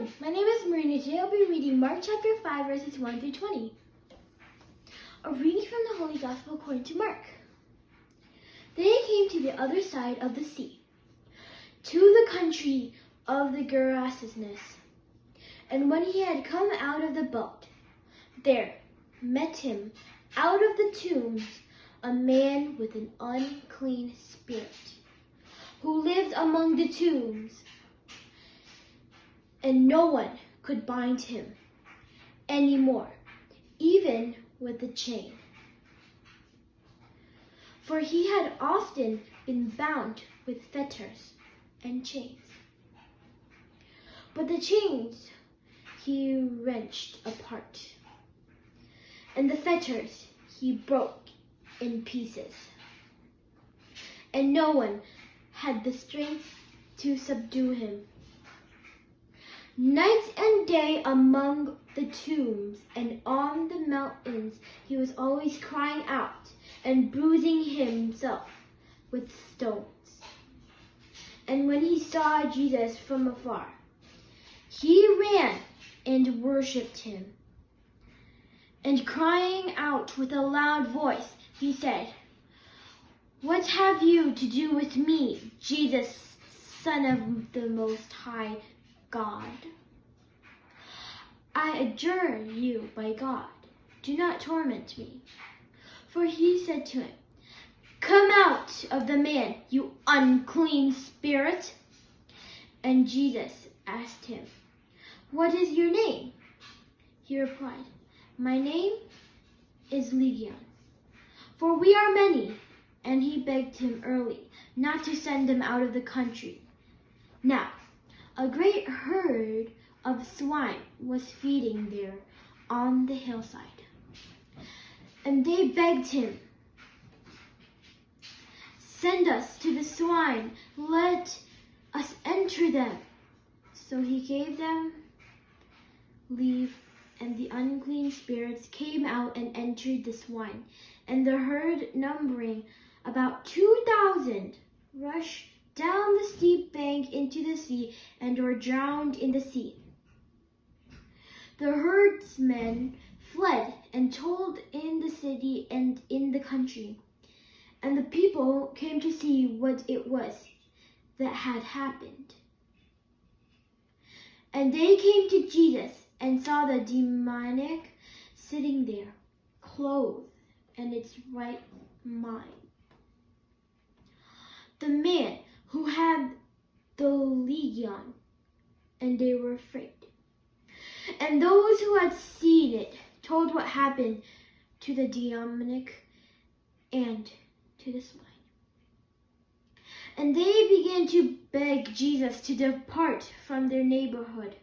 morning, my name is Marina. Today I'll be reading Mark chapter 5 verses 1 through 20. A reading from the Holy Gospel according to Mark. They came to the other side of the sea, to the country of the Gerasenes. And when he had come out of the boat, there met him out of the tombs a man with an unclean spirit, who lived among the tombs. And no one could bind him any more, even with a chain. For he had often been bound with fetters and chains. But the chains he wrenched apart, and the fetters he broke in pieces. And no one had the strength to subdue him. Night and day among the tombs and on the mountains he was always crying out and bruising himself with stones. And when he saw Jesus from afar, he ran and worshipped him. And crying out with a loud voice, he said, "What have you to do with me, Jesus, Son of the Most High God? I adjure you by God, do not torment me." For he said to him, "Come out of the man, you unclean spirit." And Jesus asked him, "What is your name?" He replied, "My name is Legion, for we are many." And he begged him early not to send them out of the country. Now, a great herd of swine was feeding there on the hillside. And they begged him, "Send us to the swine, let us enter them." So he gave them leave, and the unclean spirits came out and entered the swine. And the herd, numbering about 2,000, rushed down the steep bank into the sea and were drowned in the sea. The herdsmen fled and told in the city and in the country, and the people came to see what it was that had happened. And they came to Jesus and saw the demonic sitting there, clothed in its right mind. The man who had the legion, and they were afraid. And those who had seen it told what happened to the demonic and to the swine. And they began to beg Jesus to depart from their neighborhood.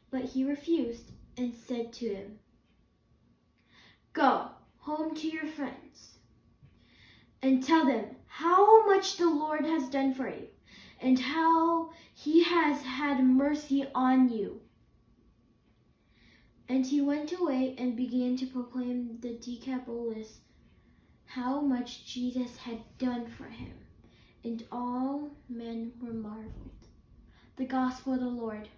But he refused and said to them, "Go home to your friends and tell them how much the Lord has done for you and how he has had mercy on you." And he went away and began to proclaim the Decapolis how much Jesus had done for him, and all men were marveled. The Gospel of the Lord.